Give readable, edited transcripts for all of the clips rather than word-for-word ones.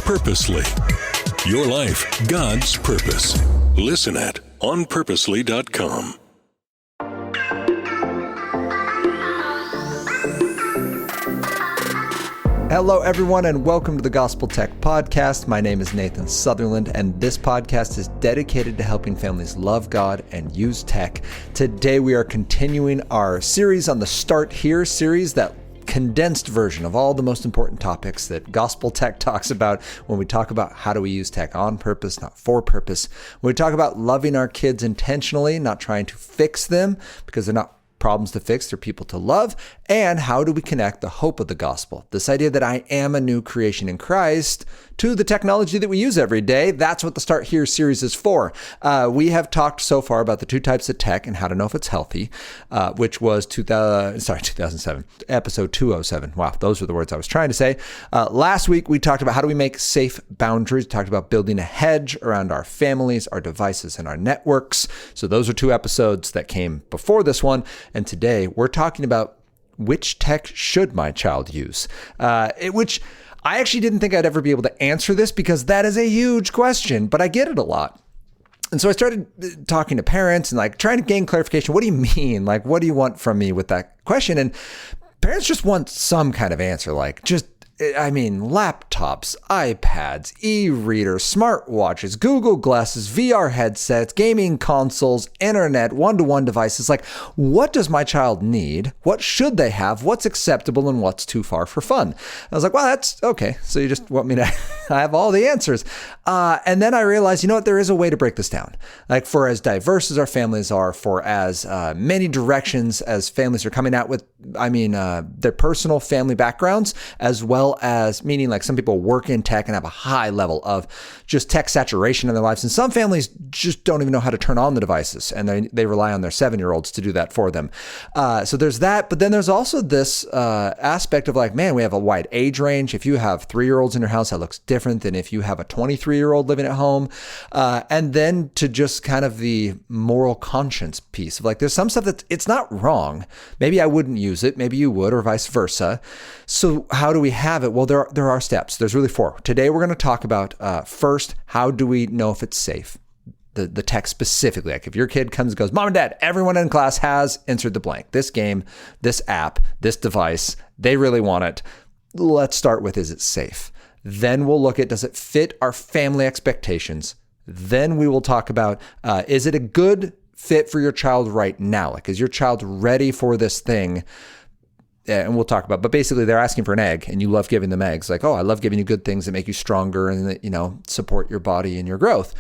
Purposely. Your life, God's purpose. Listen at onpurposely.com. Hello, everyone, and welcome to the Gospel Tech Podcast. My name is Nathan Sutherland, and this podcast is dedicated to helping families love God and use tech. Today, we are continuing our series on the Start Here series, that condensed version of all the most important topics that Gospel Tech talks about when we talk about how do we use tech on purpose, not for purpose. When we talk about loving our kids intentionally, not trying to fix them because they're not problems to fix, they're people to love. And how do we connect the hope of the gospel, this idea that I am a new creation in Christ, to the technology that we use every day? That's what the Start Here series is for. We have talked so far about the two types of tech and how to know if it's healthy, which was 2007, episode 207. Wow, those were the words I was trying to say. Last week, we talked about how do we make safe boundaries. We talked about building a hedge around our families, our devices, and our networks. So those are two episodes that came before this one. And today, we're talking about which tech should my child use, which I actually didn't think I'd ever be able to answer this because that is a huge question, but I get it a lot. And so I started talking to parents and trying to gain clarification. What do you mean? What do you want from me with that question? And parents just want some kind of answer, laptops, iPads, e-readers, smartwatches, Google Glasses, VR headsets, gaming consoles, internet, one-to-one devices. What does my child need? What should they have? What's acceptable and what's too far for fun? I was like, well, that's okay. So you just want me to have all the answers. And then I realized, you know what? There is a way to break this down. For as diverse as our families are, for as many directions as families are coming out with, their personal family backgrounds, as well as meaning some people work in tech and have a high level of just tech saturation in their lives. And some families just don't even know how to turn on the devices, and they rely on their 7-year-olds to do that for them. So there's that. But then there's also this aspect of we have a wide age range. If you have 3-year-olds in your house, that looks different than if you have a 23-year-old living at home. And then to just kind of the moral conscience piece of there's some stuff that it's not wrong. Maybe I wouldn't use it. Maybe you would, or vice versa. So how do we have it? Well, there are steps. There's really 4. Today, we're going to talk about first, how do we know if it's safe? The tech specifically. If your kid comes and goes, Mom and Dad, everyone in class has insert the blank. This game, this app, this device, they really want it. Let's start with, is it safe? Then we'll look at, does it fit our family expectations? Then we will talk about, is it a good fit for your child right now? Is your child ready for this thing? And we'll talk about, but basically they're asking for an egg and you love giving them eggs. I love giving you good things that make you stronger and that, support your body and your growth.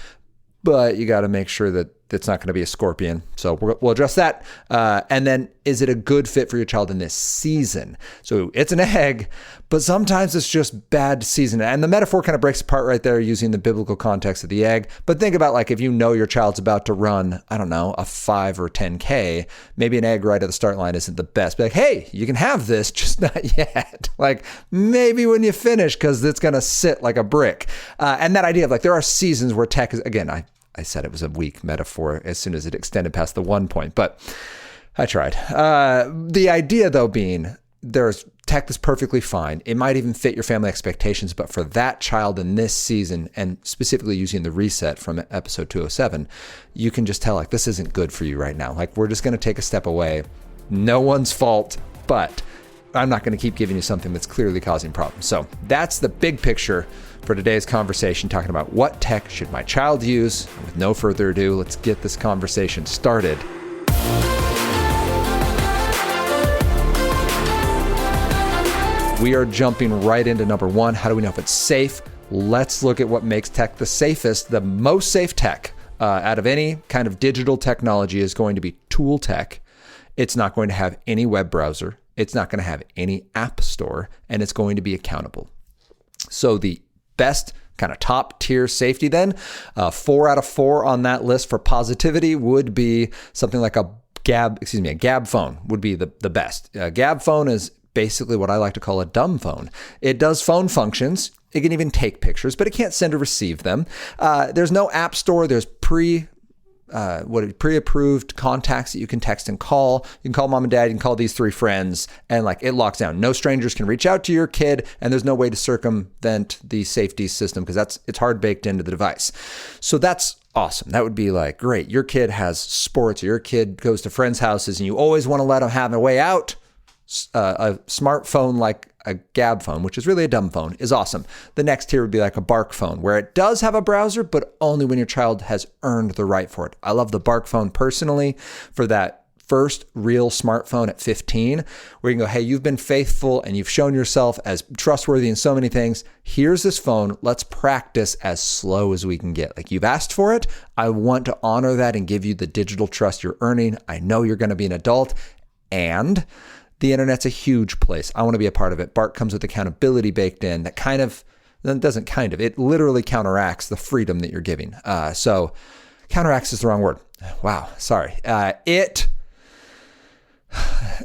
But you got to make sure that it's not going to be a scorpion. So we'll address that. And then, is it a good fit for your child in this season? So it's an egg, but sometimes it's just bad season. And the metaphor kind of breaks apart right there using the biblical context of the egg. But think about if you know your child's about to run, a 5 or 10K, maybe an egg right at the start line isn't the best. Be hey, you can have this, just not yet. Maybe when you finish, because it's going to sit like a brick. And that idea of there are seasons where tech is, again, I said it was a weak metaphor as soon as it extended past the 1 point, but I tried. The idea, though, being there's tech that's perfectly fine. It might even fit your family expectations, but for that child in this season, and specifically using the reset from episode 207, you can just tell, this isn't good for you right now. We're just going to take a step away. No one's fault, but I'm not going to keep giving you something that's clearly causing problems. So that's the big picture for today's conversation, talking about what tech should my child use. And with no further ado, let's get this conversation started. We are jumping right into number 1. How do we know if it's safe? Let's look at what makes tech the safest. The most safe tech out of any kind of digital technology is going to be tool tech. It's not going to have any web browser. It's not going to have any app store, and it's going to be accountable. So the best kind of top tier safety then, 4 out of 4 on that list for positivity would be something like a Gab phone would be the best. A Gab phone is basically what I like to call a dumb phone. It does phone functions. It can even take pictures, but it can't send or receive them. There's no app store. There's pre-approved contacts that you can text and call. You can call mom and dad, you can call these 3 friends, and like it locks down. No strangers can reach out to your kid, and there's no way to circumvent the safety system because it's hard baked into the device. So that's awesome. That would be like, great. Your kid has sports, or your kid goes to friends' houses, and you always want to let them have a way out. A smartphone like a Gab phone, which is really a dumb phone, is awesome. The next tier would be like a Bark phone, where it does have a browser, but only when your child has earned the right for it. I love the Bark phone personally for that first real smartphone at 15, where you can go, hey, you've been faithful and you've shown yourself as trustworthy in so many things. Here's this phone. Let's practice as slow as we can get. Like, you've asked for it. I want to honor that and give you the digital trust you're earning. I know you're going to be an adult, and the internet's a huge place. I want to be a part of it. Bark comes with accountability baked in that it literally counteracts the freedom that you're giving. So counteracts is the wrong word. Wow. Sorry.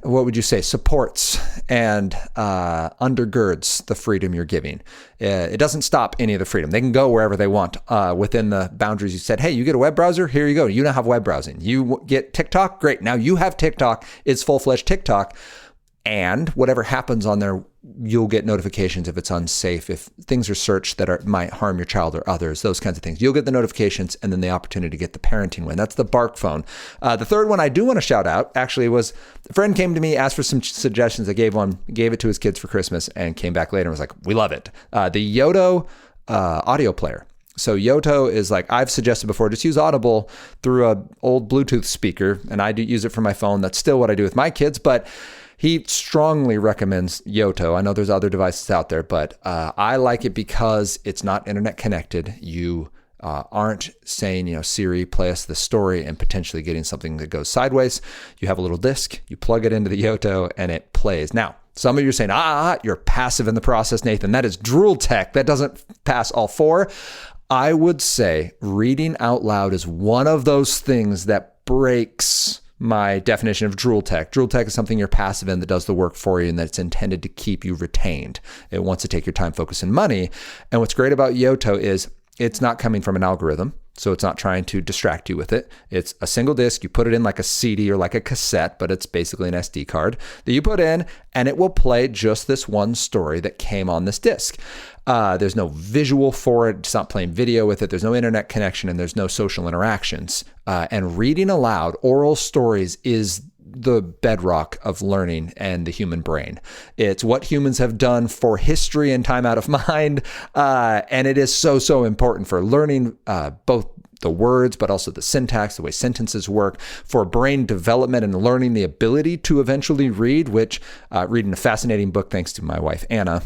What would you say? Supports and undergirds the freedom you're giving. It doesn't stop any of the freedom. They can go wherever they want within the boundaries. You said, hey, you get a web browser? Here you go. You now have web browsing. You get TikTok? Great. Now you have TikTok. It's full-fledged TikTok. And whatever happens on there, you'll get notifications if it's unsafe, if things are searched that might harm your child or others, those kinds of things. You'll get the notifications and then the opportunity to get the parenting win. That's the Bark phone. The third one I do want to shout out actually was a friend came to me, asked for some suggestions. I gave it to his kids for Christmas and came back later and was like, we love it. The Yoto audio player. So Yoto is like, I've suggested before, just use Audible through an old Bluetooth speaker, and I do use it for my phone. That's still what I do with my kids, but he strongly recommends Yoto. I know there's other devices out there, but I like it because it's not internet connected. You aren't saying, Siri, play us the story and potentially getting something that goes sideways. You have a little disc, you plug it into the Yoto, and it plays. Now, some of you are saying, you're passive in the process, Nathan. That is drool tech. That doesn't pass all 4. I would say reading out loud is one of those things that breaks my definition of drool tech. Drool tech is something you're passive in that does the work for you and that's intended to keep you retained. It wants to take your time, focus, and money. And what's great about Yoto is it's not coming from an algorithm. So it's not trying to distract you with it. It's a single disc. You put it in like a CD or like a cassette, but it's basically an SD card that you put in, and it will play just this one story that came on this disc. There's no visual for it. It's not playing video with it. There's no internet connection, and there's no social interactions. And reading aloud, oral stories is the bedrock of learning and the human brain. It's what humans have done for history and time out of mind. And it is so important for learning both the words, but also the syntax, the way sentences work, for brain development and learning the ability to eventually read, which reading a fascinating book, thanks to my wife, Anna,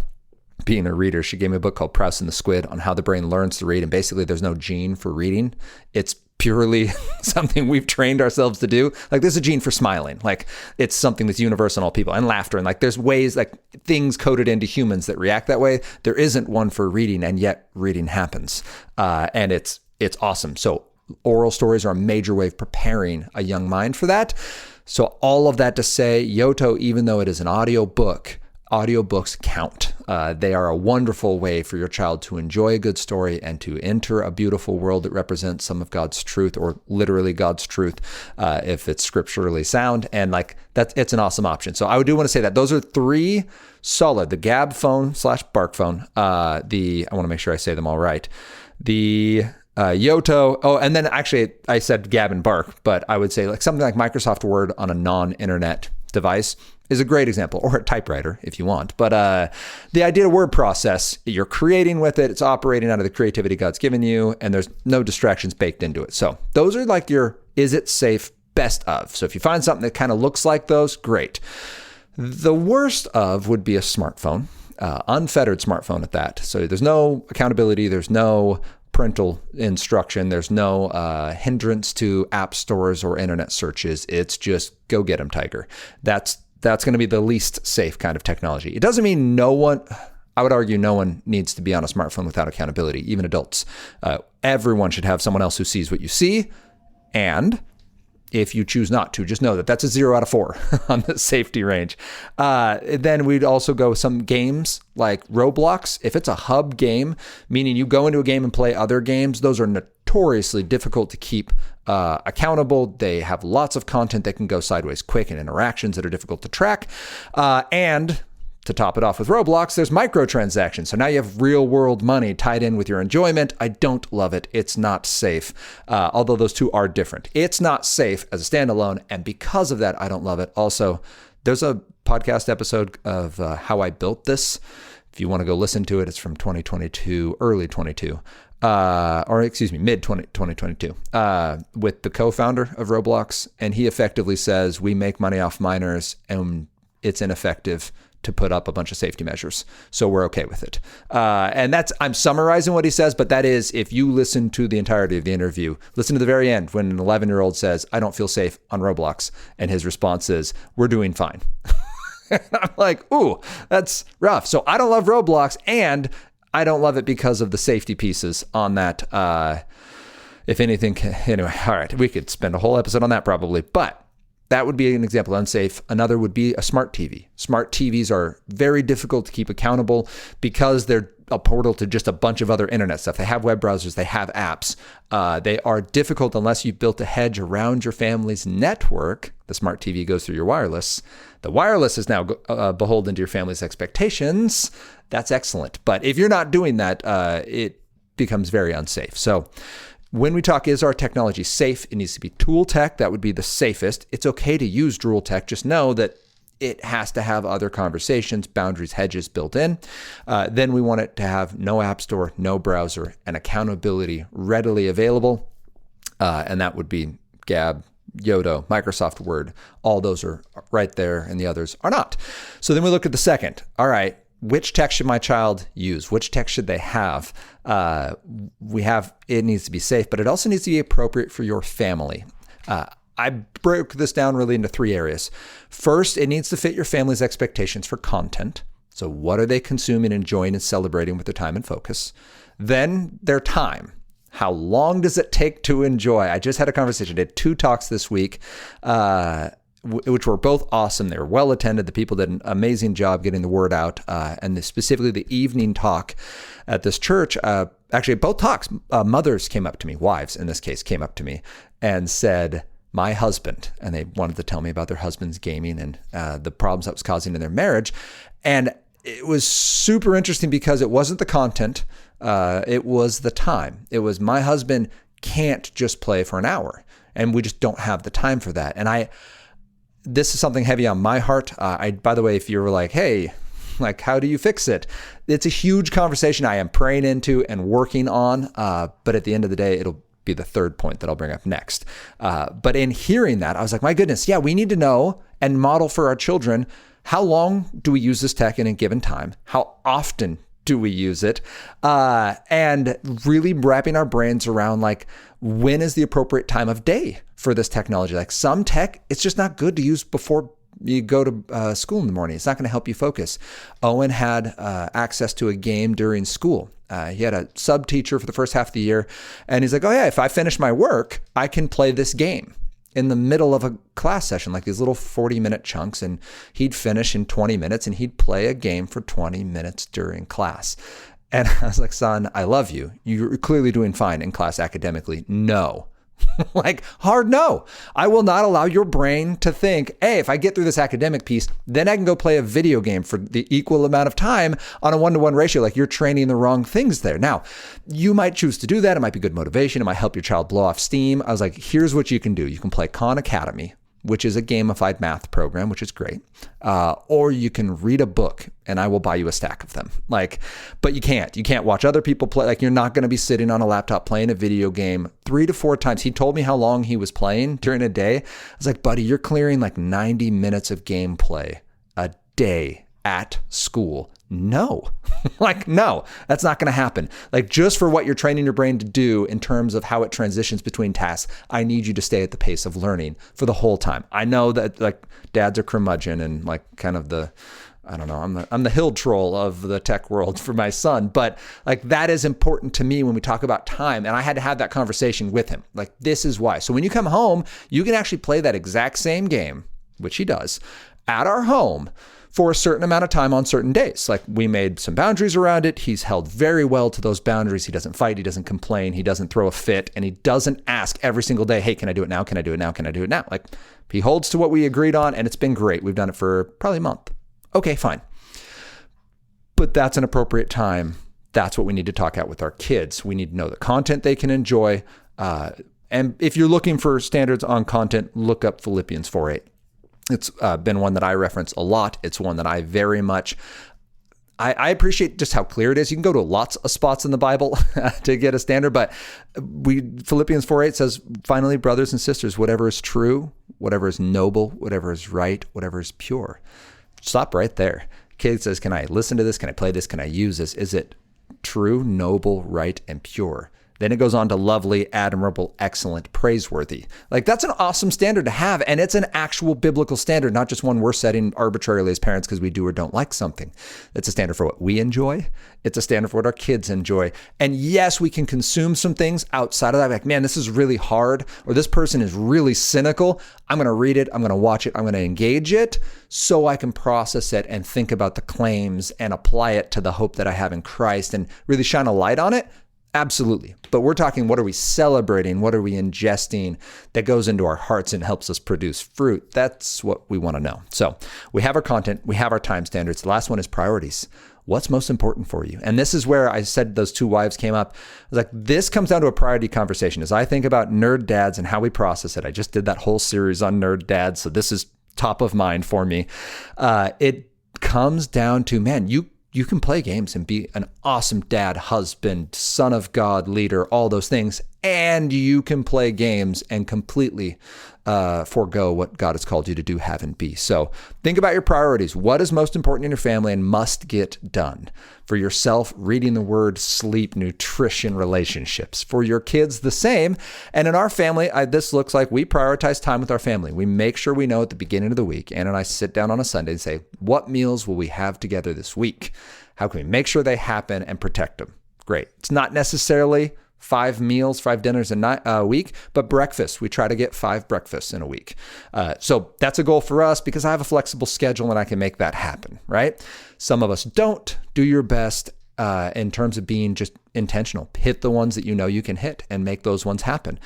being a reader, she gave me a book called Proust and the Squid on how the brain learns to read. And basically there's no gene for reading. It's purely something we've trained ourselves to do. Like, there's a gene for smiling. Like, it's something that's universal in all people, and laughter. And like, there's ways, like things coded into humans that react that way. There isn't one for reading, and yet reading happens. And it's awesome. So oral stories are a major way of preparing a young mind for that. So all of that to say, Yoto, even though it is an audio book, audiobooks count. They are a wonderful way for your child to enjoy a good story and to enter a beautiful world that represents some of God's truth, or literally God's truth, if it's scripturally sound. And like that, it's an awesome option. So I do want to say that those are 3 solid: the Gab phone / Bark phone. I want to make sure I say them all right. The Yoto. Oh, and then actually I said Gab and Bark, but I would say like something like Microsoft Word on a non-internet device is a great example, or a typewriter if you want. But the idea of word process, you're creating with it, it's operating out of the creativity God's given you, and there's no distractions baked into it. So those are like your, is it safe, best of. So if you find something that kind of looks like those, great. The worst of would be a smartphone, unfettered smartphone at that. So there's no accountability, there's no parental instruction, there's no hindrance to app stores or internet searches. It's just go get them, tiger. That's going to be the least safe kind of technology. It doesn't mean I would argue no one needs to be on a smartphone without accountability, even adults. Everyone should have someone else who sees what you see. And if you choose not to, just know that that's a 0 out of 4 on the safety range. Then we'd also go with some games like Roblox. If it's a hub game, meaning you go into a game and play other games, those are notorious notoriously difficult to keep accountable. They have lots of content that can go sideways quick and interactions that are difficult to track. And to top it off with Roblox, there's microtransactions. So now you have real world money tied in with your enjoyment. I don't love it. It's not safe. Although those two are different. It's not safe as a standalone. And because of that, I don't love it. Also, there's a podcast episode of how I built this. If you want to go listen to it, it's from 2022, early 22. Mid 2022, with the co-founder of Roblox. And he effectively says, we make money off minors and it's ineffective to put up a bunch of safety measures. So we're okay with it. And I'm summarizing what he says, but that is, if you listen to the entirety of the interview, listen to the very end when an 11-year-old says, I don't feel safe on Roblox. And his response is, we're doing fine. I'm like, ooh, that's rough. So I don't love Roblox, and I don't love it because of the safety pieces on that. If anything, anyway, all right, we could spend a whole episode on that probably, but that would be an example, unsafe. Another would be a smart TV. Smart TVs are very difficult to keep accountable because they're a portal to just a bunch of other internet stuff. They have web browsers, they have apps. They are difficult unless you've built a hedge around your family's network. The smart TV goes through your wireless. The wireless is now beholden to your family's expectations. That's excellent. But if you're not doing that, it becomes very unsafe. So when we talk, is our technology safe? It needs to be tool tech. That would be the safest. It's okay to use drool tech. Just know that it has to have other conversations, boundaries, hedges built in. Then we want it to have no app store, no browser, and accountability readily available. And that would be Gab, Yodo, Microsoft Word. All those are right there and the others are not. So then we look at the second. All right, which tech should my child use? Which tech should they have? It needs to be safe, but it also needs to be appropriate for your family. I broke this down really into three areas. First, it needs to fit your family's expectations for content. So what are they consuming, enjoying, and celebrating with their time and focus? Then their time. How long does it take to enjoy? I just had a conversation. I did 2 talks this week, which were both awesome. They were well attended. The people did an amazing job getting the word out. And specifically the evening talk at this church, actually both talks, mothers came up to me, wives in this case, came up to me and said, my husband, and they wanted to tell me about their husband's gaming and the problems that was causing in their marriage. And it was super interesting because it wasn't the content, it was the time. It was, my husband can't just play for an hour, and we just don't have the time for that. And this is something heavy on my heart. By the way, if you were like, hey, like, how do you fix it? It's a huge conversation I am praying into and working on. But at the end of the day, it'll be the third point that I'll bring up next. But in hearing that, I was like, my goodness, yeah, we need to know and model for our children, how long do we use this tech in a given time? How often do we use it? And really wrapping our brains around, like, when is the appropriate time of day for this technology? Like, some tech, it's just not good to use before you go to school in the morning. It's not going to help you focus. Owen had access to a game during school. He had a sub teacher for the first half of the year. And he's like, oh yeah, if I finish my work, I can play this game in the middle of a class session, like these little 40-minute chunks. And he'd finish in 20 minutes and he'd play a game for 20 minutes during class. And I was like, son, I love you. You're clearly doing fine in class academically. No. Like, hard no. I will not allow your brain to think, hey, if I get through this academic piece, then I can go play a video game for the equal amount of time on a 1-to-1 ratio. Like, you're training the wrong things there. Now, you might choose to do that. It might be good motivation. It might help your child blow off steam. I was like, here's what you can do. You can play Khan Academy, which is a gamified math program, which is great. Or you can read a book and I will buy you a stack of them. Like, but you can't watch other people play. Like, you're not going to be sitting on a laptop playing a video game 3 to 4 times. He told me how long he was playing during a day. I was like, buddy, you're clearing like 90 minutes of gameplay a day at school. No, like, no, that's not going to happen. Like, just for what you're training your brain to do in terms of how it transitions between tasks, I need you to stay at the pace of learning for the whole time. I know that, like, dads are curmudgeon and, like, kind of I'm the hill troll of the tech world for my son, but, like, that is important to me when we talk about time. And I had to have that conversation with him. Like, this is why. So when you come home, you can actually play that exact same game, which he does, at our home for a certain amount of time on certain days. Like we made some boundaries around it. He's held very well to those boundaries. He doesn't fight. He doesn't complain. He doesn't throw a fit. And he doesn't ask every single day, hey, can I do it now? Can I do it now? Can I do it now? Like he holds to what we agreed on, and it's been great. We've done it for probably a month. Okay, fine. But that's an appropriate time. That's what we need to talk out with our kids. We need to know the content they can enjoy. And if you're looking for standards on content, look up Philippians 4:8. It's been one that I reference a lot. It's one that I very much, I appreciate just how clear it is. You can go to lots of spots in the Bible to get a standard, but Philippians 4:8 says, finally, brothers and sisters, whatever is true, whatever is noble, whatever is right, whatever is pure. Stop right there. Kid says, can I listen to this? Can I play this? Can I use this? Is it true, noble, right, and pure? Then it goes on to lovely, admirable, excellent, praiseworthy. Like that's an awesome standard to have. And it's an actual biblical standard, not just one we're setting arbitrarily as parents because we do or don't like something. It's a standard for what we enjoy. It's a standard for what our kids enjoy. And yes, we can consume some things outside of that. Like, man, this is really hard, or this person is really cynical. I'm going to read it. I'm going to watch it. I'm going to engage it so I can process it and think about the claims and apply it to the hope that I have in Christ and really shine a light on it. Absolutely. But we're talking, what are we celebrating? What are we ingesting that goes into our hearts and helps us produce fruit? That's what we want to know. So we have our content, we have our time standards. The last one is priorities. What's most important for you? And this is where I said those two wives came up. I was like, this comes down to a priority conversation. As I think about nerd dads and how we process it, I just did that whole series on nerd dads. So this is top of mind for me. It comes down to, man, you can play games and be an awesome dad, husband, son of God, leader, all those things. And you can play games and completely forego what God has called you to do, have, and be. So think about your priorities. What is most important in your family and must get done? For yourself, reading the word, sleep, nutrition, relationships. For your kids, the same. And in our family, this looks like we prioritize time with our family. We make sure we know at the beginning of the week, Anna and I sit down on a Sunday and say, what meals will we have together this week? How can we make sure they happen and protect them? Great. It's not necessarily 5 meals, 5 dinners a week, but breakfast. We try to get 5 breakfasts in a week. So that's a goal for us because I have a flexible schedule and I can make that happen, right? Some of us don't. Do your best in terms of being just intentional. Hit the ones that you know you can hit and make those ones happen.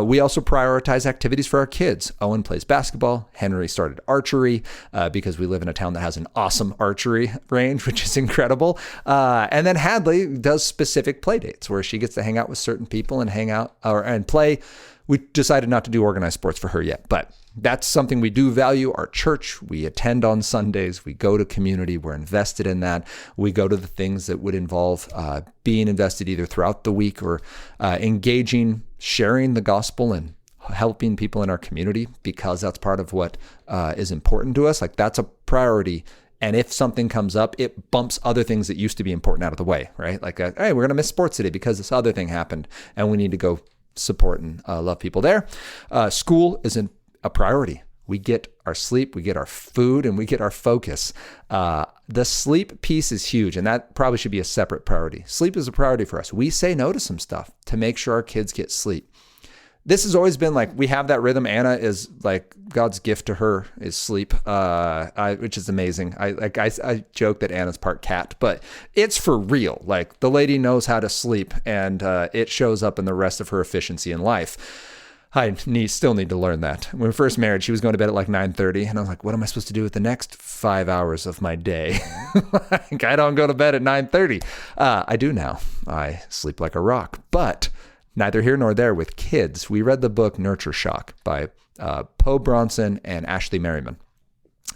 We also prioritize activities for our kids. Owen plays basketball. Henry started archery because we live in a town that has an awesome archery range, which is incredible. And then Hadley does specific play dates where she gets to hang out with certain people and hang out and play. We decided not to do organized sports for her yet, but that's something we do value. Our church, we attend on Sundays. We go to community. We're invested in that. We go to the things that would involve being invested either throughout the week or engaging, sharing the gospel and helping people in our community because that's part of what is important to us. Like that's a priority. And if something comes up, it bumps other things that used to be important out of the way, right? Like, hey, we're going to miss sports today because this other thing happened and we need to go support and love people there. School isn't a priority. We get our sleep, we get our food, and we get our focus. The sleep piece is huge, and that probably should be a separate priority. Sleep is a priority for us. We say no to some stuff to make sure our kids get sleep. This has always been like, we have that rhythm. Anna is like, God's gift to her is sleep, which is amazing. I joke that Anna's part cat, but it's for real. Like the lady knows how to sleep and it shows up in the rest of her efficiency in life. I still need to learn that. When we first married, she was going to bed at like 9:30, and I was like, what am I supposed to do with the next 5 hours of my day? Like, I don't go to bed at 9:30. I do now. I sleep like a rock, but neither here nor there with kids. We read the book Nurture Shock by Poe Bronson and Ashley Merriman.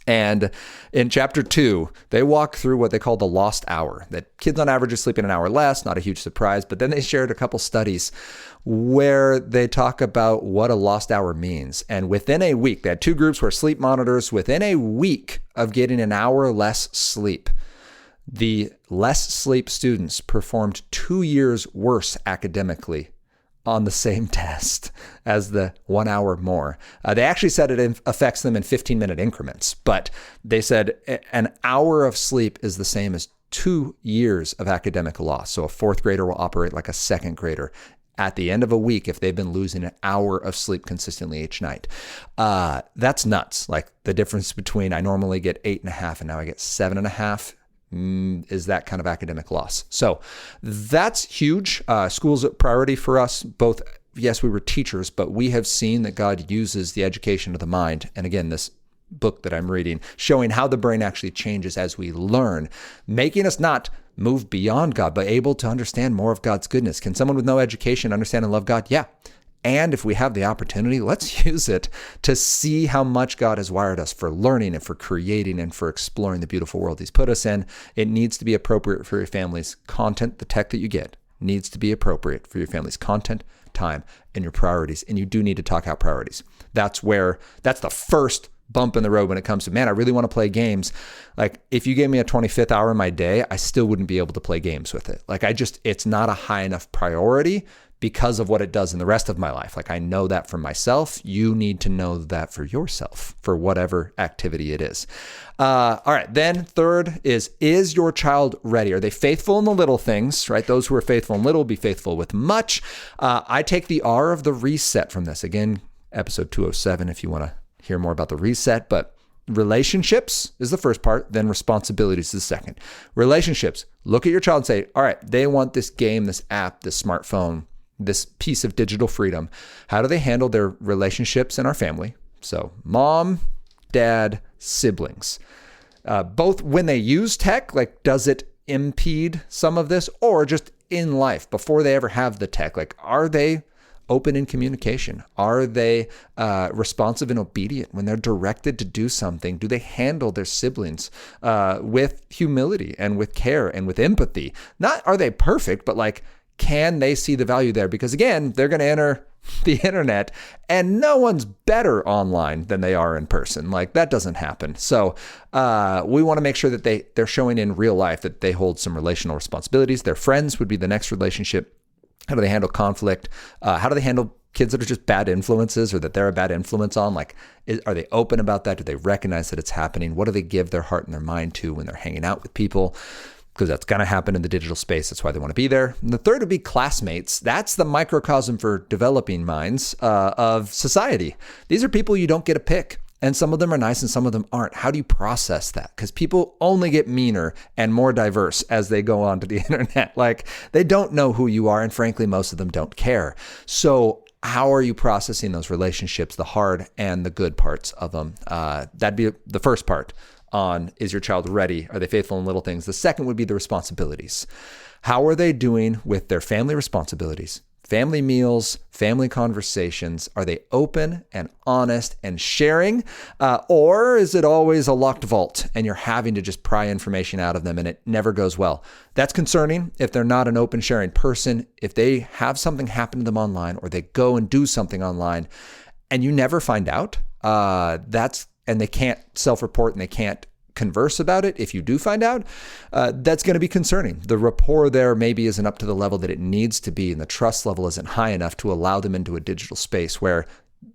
And in chapter 2, they walk through what they call the lost hour, that kids on average are sleeping an hour less, not a huge surprise. But then they shared a couple studies where they talk about what a lost hour means. And within a week, they had 2 groups where sleep monitors, within a week of getting an hour less sleep, the less sleep students performed 2 years worse academically on the same test as the 1 hour more. They actually said it affects them in 15-minute increments, but they said an hour of sleep is the same as 2 years of academic loss. So a 4th grader will operate like a 2nd grader at the end of a week if they've been losing an hour of sleep consistently each night. That's nuts. Like the difference between I normally get 8.5 and now I get 7.5 is that kind of academic loss. So that's huge. School's a priority for us both. Yes, we were teachers, but we have seen that God uses the education of the mind. And again, this book that I'm reading, showing how the brain actually changes as we learn, making us not move beyond God, but able to understand more of God's goodness. Can someone with no education understand and love God? Yeah. And if we have the opportunity, let's use it to see how much God has wired us for learning and for creating and for exploring the beautiful world He's put us in. It needs to be appropriate for your family's content. The tech that you get needs to be appropriate for your family's content, time, and your priorities. And you do need to talk out priorities. That's the first bump in the road when it comes to, man, I really want to play games. Like if you gave me a 25th hour in my day, I still wouldn't be able to play games with it. Like it's not a high enough priority because of what it does in the rest of my life. Like I know that for myself. You need to know that for yourself, for whatever activity it is. All right. Then third is your child ready? Are they faithful in the little things, right? Those who are faithful in little be faithful with much. I take the R of the reset from this. Again, episode 207, if you want to hear more about the reset, but relationships is the first part, then responsibilities is the second. Relationships, look at your child and say, all right, they want this game, this app, this smartphone, this piece of digital freedom. How do they handle their relationships in our family? So mom, dad, siblings, both when they use tech, like does it impede some of this, or just in life before they ever have the tech? Like, are they open in communication? Are they responsive and obedient when they're directed to do something? Do they handle their siblings with humility and with care and with empathy? Not are they perfect, but like, can they see the value there? Because again, they're going to enter the internet and no one's better online than they are in person. Like that doesn't happen. So we want to make sure that they're showing in real life that they hold some relational responsibilities. Their friends would be the next relationship. How do they handle conflict? How do they handle kids that are just bad influences or that they're a bad influence on? Like, are they open about that? Do they recognize that it's happening? What do they give their heart and their mind to when they're hanging out with people? Because that's going to happen in the digital space. That's why they want to be there. And the third would be classmates. That's the microcosm for developing minds of society. These are people you don't get to pick. And some of them are nice and some of them aren't. How do you process that? Because people only get meaner and more diverse as they go onto the internet. Like they don't know who you are. And frankly, most of them don't care. So how are you processing those relationships, the hard and the good parts of them? That'd be the first part on, is your child ready? Are they faithful in little things? The second would be the responsibilities. How are they doing with their family responsibilities? Family meals, family conversations. Are they open and honest and sharing? Or is it always a locked vault and you're having to just pry information out of them and it never goes well? That's concerning if they're not an open sharing person. If they have something happen to them online or they go and do something online and you never find out, and they can't self-report and they can't converse about it. If you do find out, that's going to be concerning. The rapport there maybe isn't up to the level that it needs to be, and the trust level isn't high enough to allow them into a digital space where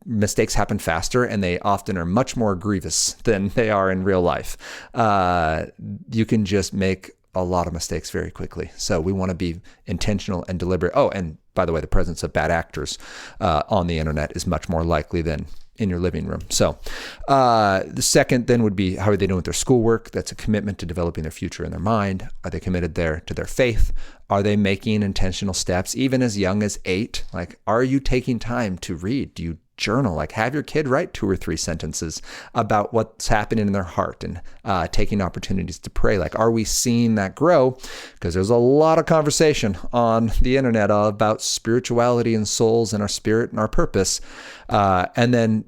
mistakes happen faster and they often are much more grievous than they are in real life. You can just make a lot of mistakes very quickly. So we want to be intentional and deliberate. Oh, and by the way, the presence of bad actors on the internet is much more likely than in your living room. So the second then would be, how are they doing with their schoolwork? That's a commitment to developing their future in their mind. Are they committed there to their faith? Are they making intentional steps even as young as 8? Like, are you taking time to read? Do you journal? Like, have your kid write 2 or 3 sentences about what's happening in their heart and taking opportunities to pray. Like, are we seeing that grow? Because there's a lot of conversation on the internet about spirituality and souls and our spirit and our purpose. And then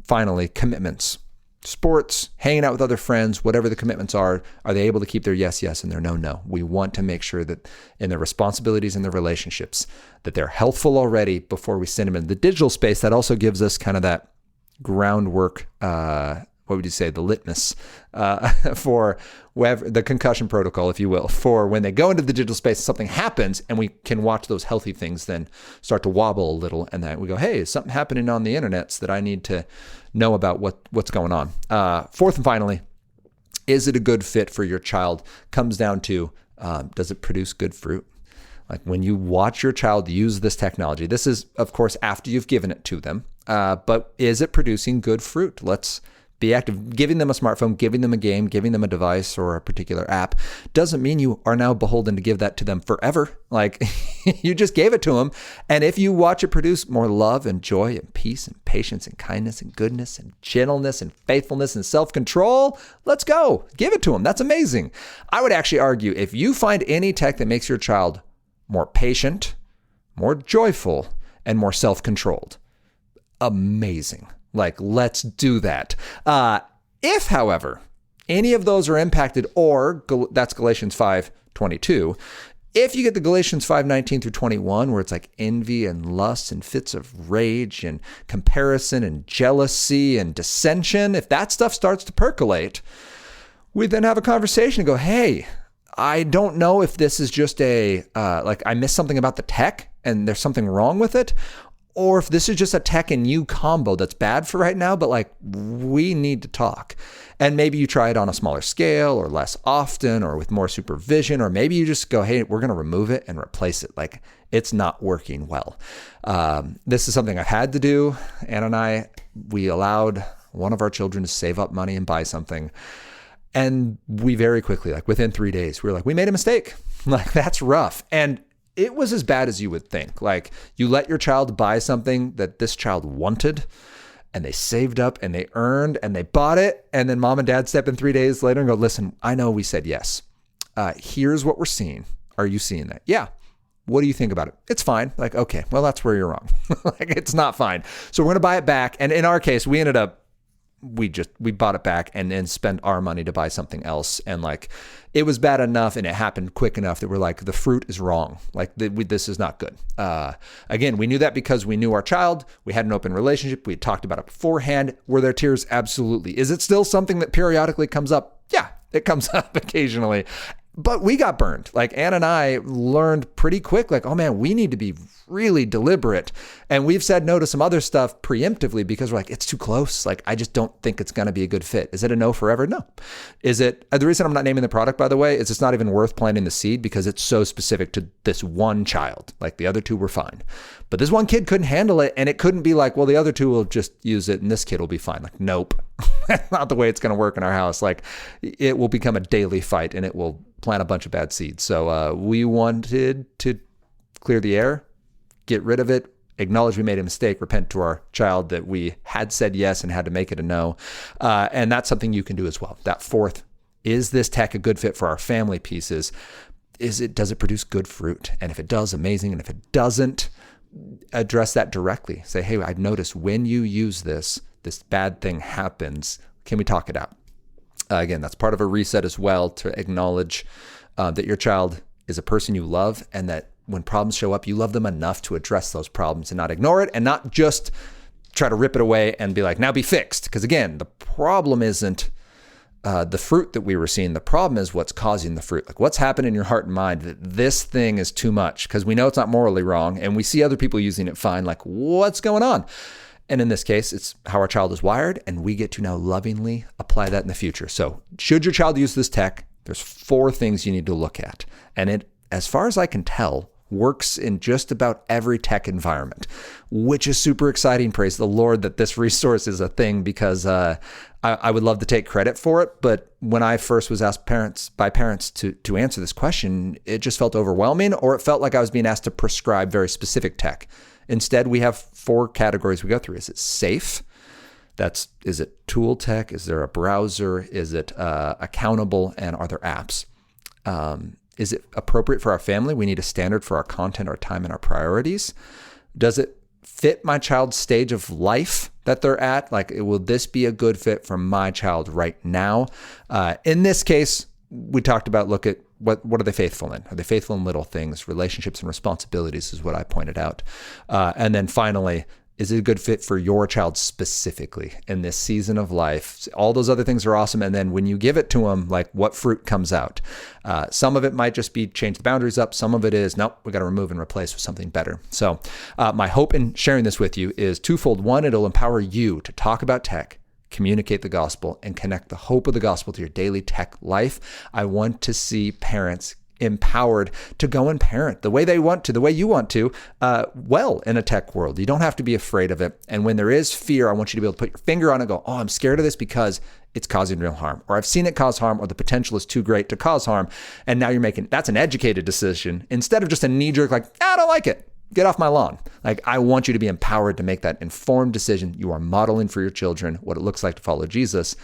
finally, commitments. Sports, hanging out with other friends, whatever the commitments are they able to keep their yes, yes, and their no, no? We want to make sure that in their responsibilities and their relationships, that they're healthful already before we send them into the digital space. That also gives us kind of that groundwork, what would you say, the litmus for whatever, the concussion protocol, if you will, for when they go into the digital space, something happens and we can watch those healthy things then start to wobble a little. And then we go, hey, is something happening on the internet that I need to know about what's going on? Fourth and finally, is it a good fit for your child? Comes down to, does it produce good fruit? Like when you watch your child use this technology, this is, of course, after you've given it to them, but is it producing good fruit? Let's be active. Giving them a smartphone, giving them a game, giving them a device or a particular app doesn't mean you are now beholden to give that to them forever. Like you just gave it to them. And if you watch it produce more love and joy and peace and patience and kindness and goodness and gentleness and faithfulness and self-control, let's go. Give it to them. That's amazing. I would actually argue if you find any tech that makes your child more patient, more joyful, and more self-controlled, amazing. Like, let's do that. If, however, any of those are impacted, or that's Galatians 5:22, if you get the Galatians 5:19 through 21, where it's like envy and lust and fits of rage and comparison and jealousy and dissension, if that stuff starts to percolate, we then have a conversation and go, hey, I don't know if this is just like I missed something about the tech and there's something wrong with it, or if this is just a tech and you combo that's bad for right now, but like we need to talk. And maybe you try it on a smaller scale or less often or with more supervision, or maybe you just go, hey, we're going to remove it and replace it. Like it's not working well. This is something I've had to do. Anna and I, we allowed one of our children to save up money and buy something. And we very quickly, like within 3 days, we were like, we made a mistake. Like that's rough. And it was as bad as you would think. Like you let your child buy something that this child wanted and they saved up and they earned and they bought it. And then mom and dad step in 3 days later and go, listen, I know we said yes. Here's what we're seeing. Are you seeing that? Yeah. What do you think about it? It's fine. Like, okay, well, that's where you're wrong. Like it's not fine. So we're going to buy it back. And in our case, we ended up, we bought it back and then spent our money to buy something else. And like, it was bad enough and it happened quick enough that we're like, the fruit is wrong. Like this is not good. Again, we knew that because we knew our child, we had an open relationship. We had talked about it beforehand. Were there tears? Absolutely. Is it still something that periodically comes up? Yeah, it comes up occasionally. But we got burned. Like Anna and I learned pretty quick, like, oh man, we need to be really deliberate. And we've said no to some other stuff preemptively because we're like, it's too close. Like, I just don't think it's going to be a good fit. Is it a no forever? No. Is it, the reason I'm not naming the product, by the way, is it's not even worth planting the seed because it's so specific to this one child. Like the other two were fine. But this one kid couldn't handle it. And it couldn't be like, well, the other two will just use it and this kid will be fine. Like, nope. That's not the way it's going to work in our house. Like it will become a daily fight and it will plant a bunch of bad seeds. So we wanted to clear the air, get rid of it, acknowledge we made a mistake, repent to our child that we had said yes and had to make it a no. And that's something you can do as well. That fourth, is this tech a good fit for our family pieces? Does it produce good fruit? And if it does, amazing. And if it doesn't, address that directly. Say, hey, I've noticed when you use this bad thing happens. Can we talk it out? Again, that's part of a reset as well, to acknowledge that your child is a person you love and that when problems show up, you love them enough to address those problems and not ignore it and not just try to rip it away and be like, now be fixed. Because again, the problem isn't the fruit that we were seeing. The problem is what's causing the fruit. Like what's happened in your heart and mind that this thing is too much, because we know it's not morally wrong and we see other people using it fine. Like what's going on? And in this case, it's how our child is wired, and we get to now lovingly apply that in the future. So should your child use this tech, there's 4 things you need to look at. And it, as far as I can tell, works in just about every tech environment, which is super exciting. Praise the Lord that this resource is a thing, because I would love to take credit for it. But when I first was asked by parents to answer this question, it just felt overwhelming, or it felt like I was being asked to prescribe very specific tech. Instead, we have 4 categories we go through. Is it safe? Is it tool tech? Is there a browser? Is it accountable? And are there apps? Is it appropriate for our family? We need a standard for our content, our time, and our priorities. Does it fit my child's stage of life that they're at? Like, will this be a good fit for my child right now? In this case, we talked about, look at what are they faithful in? Are they faithful in little things? Relationships and responsibilities is what I pointed out. And then finally, is it a good fit for your child specifically in this season of life? All those other things are awesome. And then when you give it to them, like what fruit comes out? Some of it might just be change the boundaries up. Some of it is, nope, we got to remove and replace with something better. So my hope in sharing this with you is twofold. One, it'll empower you to talk about tech, communicate the gospel, and connect the hope of the gospel to your daily tech life. I want to see parents empowered to go and parent the way they want to, the way you want to, well, in a tech world. You don't have to be afraid of it. And when there is fear, I want you to be able to put your finger on it and go, oh, I'm scared of this because it's causing real harm, or I've seen it cause harm, or the potential is too great to cause harm. And now you're making, that's an educated decision instead of just a knee jerk, like, I don't like it. Get off my lawn. Like, I want you to be empowered to make that informed decision. You are modeling for your children what it looks like to follow Jesus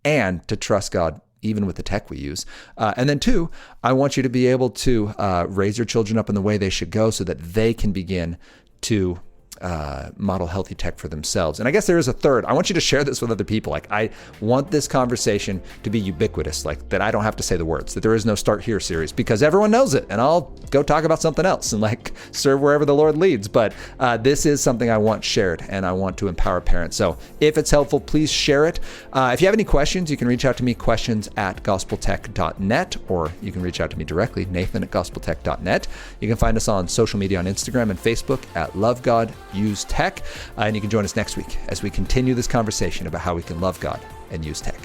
and to trust God, even with the tech we use. And then 2, I want you to be able to raise your children up in the way they should go so that they can begin to model healthy tech for themselves. And I guess there is a 3rd. I want you to share this with other people. Like, I want this conversation to be ubiquitous, like that I don't have to say the words, that there is no Start Here series, because everyone knows it, and I'll go talk about something else and like serve wherever the Lord leads. But this is something I want shared, and I want to empower parents. So if it's helpful, please share it. If you have any questions, you can reach out to me, questions@gospeltech.net, or you can reach out to me directly, nathan@gospeltech.net. You can find us on social media on Instagram and Facebook at Love God Use Tech. And you can join us next week as we continue this conversation about how we can love God and use tech.